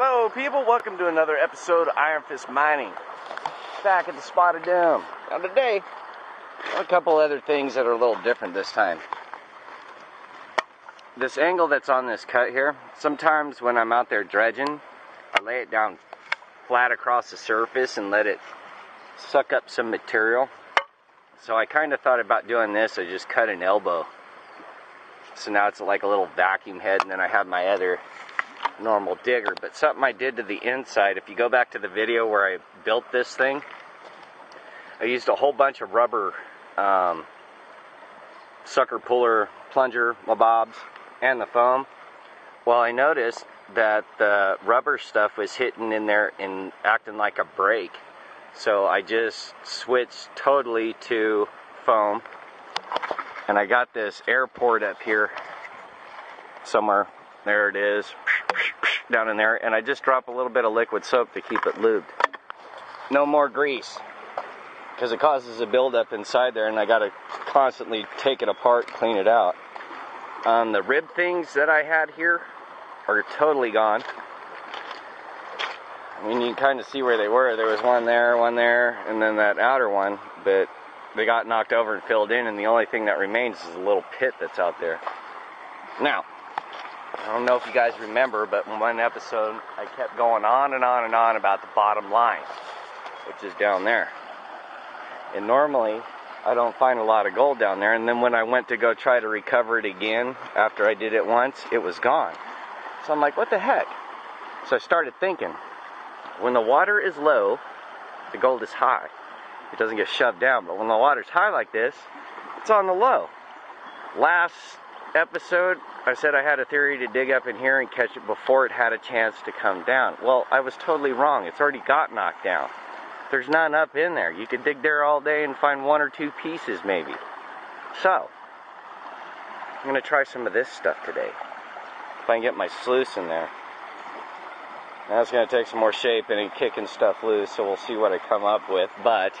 Hello people, welcome to another episode of Iron Fist Mining. Back at the Spotted Dome. Now today, a couple other things that are a little different this time. This angle that's on this cut here, sometimes when I'm out there dredging, I lay it down flat across the surface and let it suck up some material. So I kind of thought about doing this, I just cut an elbow. So now it's like a little vacuum head, and then I have my other normal digger. But something I did to the inside, if you go back to the video where I built this thing, I used a whole bunch of rubber sucker puller plunger bobs and the foam. Well, I noticed that the rubber stuff was hitting in there and acting like a brake. So I just switched totally to foam. And I got this air port up here somewhere. There it is, down in there. And I just drop a little bit of liquid soap to keep it lubed. No more grease, because it causes a buildup inside there, and I got to constantly take it apart, clean it out. The rib things that I had here are totally gone. I mean, you can kind of see where they were. There was one there, and then that outer one, but they got knocked over and filled in, and the only thing that remains is a little pit that's out there. Now, I don't know if you guys remember, but in one episode, I kept going on and on and on about the bottom line, which is down there. And normally, I don't find a lot of gold down there, and then when I went to go try to recover it again, after I did it once, it was gone. So I'm like, what the heck? So I started thinking, when the water is low, the gold is high. It doesn't get shoved down, but when the water's high like this, it's on the low. Last episode, I said I had a theory to dig up in here and catch it before it had a chance to come down. Well, I was totally wrong. It's already got knocked down. There's none up in there. You could dig there all day and find one or two pieces maybe. So, I'm going to try some of this stuff today. If I can get my sluice in there. Now it's going to take some more shaping and kicking stuff loose, so we'll see what I come up with. But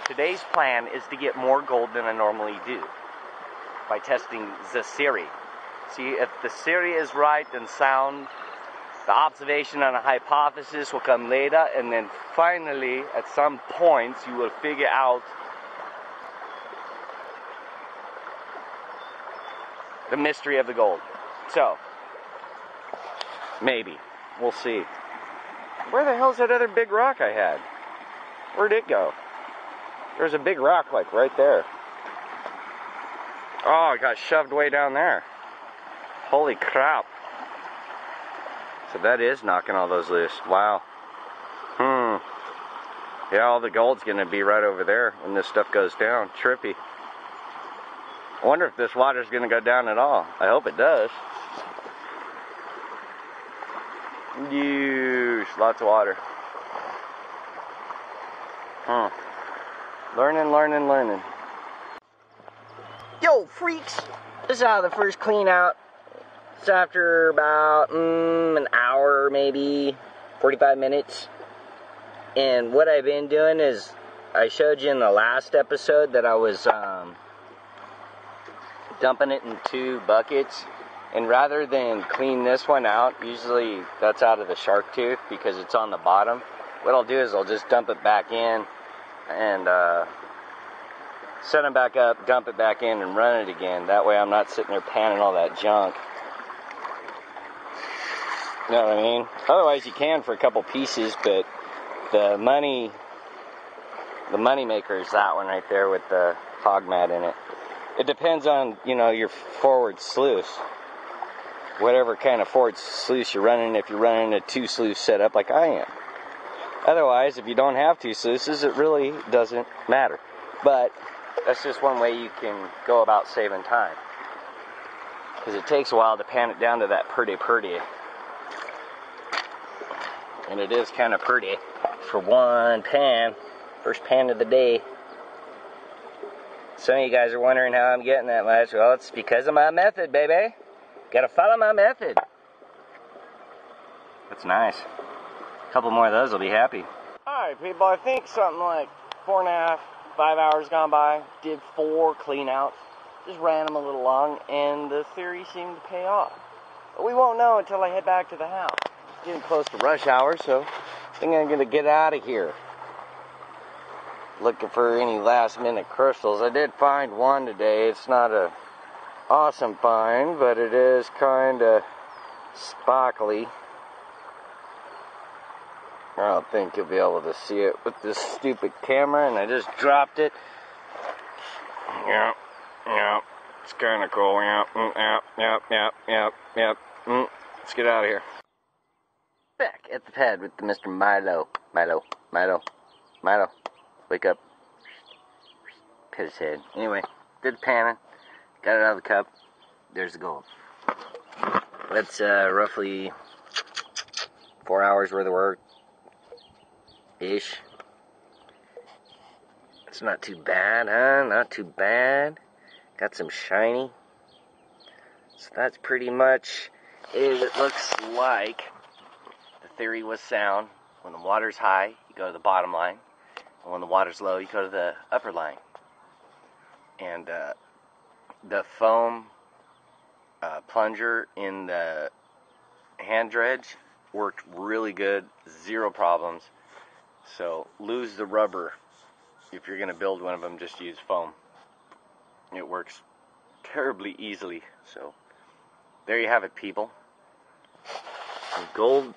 today's plan is to get more gold than I normally do by testing the theory. See, if the theory is right and sound, the observation and a hypothesis will come later, and then finally, at some points, you will figure out the mystery of the gold. So, maybe. We'll see. Where the hell's that other big rock I had? Where'd it go? There's a big rock, like, right there. Oh, it got shoved way down there. Holy crap. So that is knocking all those loose. Wow. Yeah, all the gold's going to be right over there when this stuff goes down. Trippy. I wonder if this water's going to go down at all. I hope it does. Yeesh, lots of water. Learning. Yo, freaks! This is how the first clean out. It's after about an hour, maybe 45 minutes. And what I've been doing is, I showed you in the last episode that I was dumping it in 2 buckets. And rather than clean this one out, usually that's out of the shark tooth because it's on the bottom. What I'll do is I'll just dump it back in and set them back up, dump it back in, and run it again. That way I'm not sitting there panning all that junk. You know what I mean? Otherwise you can for a couple pieces, but the money maker is that one right there with the hog mat in it. It depends on, your forward sluice. Whatever kind of forward sluice you're running, if you're running a 2 sluice setup like I am. Otherwise, if you don't have 2 sluices, it really doesn't matter. But that's just one way you can go about saving time. Because it takes a while to pan it down to that pretty. And it is kind of pretty for one pan. First pan of the day. Some of you guys are wondering how I'm getting that much. Well, it's because of my method, baby. Gotta follow my method. That's nice. A couple more of those will be happy. Alright, people, I think something like 4.5, 5 hours gone by. Did 4 clean outs. Just ran them a little long, and the theory seemed to pay off. But we won't know until I head back to the house. It's getting close to rush hour, so I think I'm going to get out of here. Looking for any last minute crystals. I did find one today. It's not a awesome find, but it is kind of sparkly. I don't think you'll be able to see it with this stupid camera, and I just dropped it. Yep. It's kind of cool. Yep. Let's get out of here. Back at the pad with the Mr. Milo. Milo. Wake up. Pet his head. Anyway, did the panning. Got it out of the cup. There's the gold. That's roughly 4 hours worth of work. Ish. It's not too bad, huh? Not too bad. Got some shiny. So that's pretty much it. It looks like the theory was sound. When the water's high, you go to the bottom line. And when the water's low, you go to the upper line. And the foam plunger in the hand dredge worked really good. 0 problems. So lose the rubber. If you're going to build one of them, just use foam. It works terribly easily. So there you have it, people. Some gold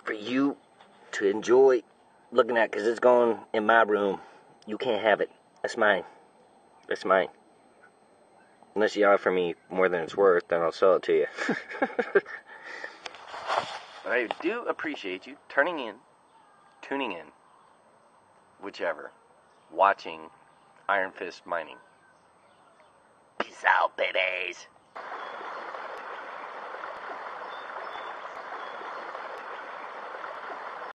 for you to enjoy looking at, because it's going in my room. You can't have it. That's mine. That's mine. Unless you offer me more than it's worth, then I'll sell it to you. But I do appreciate you tuning in, whichever, watching Iron Fist Mining. Peace out, babies.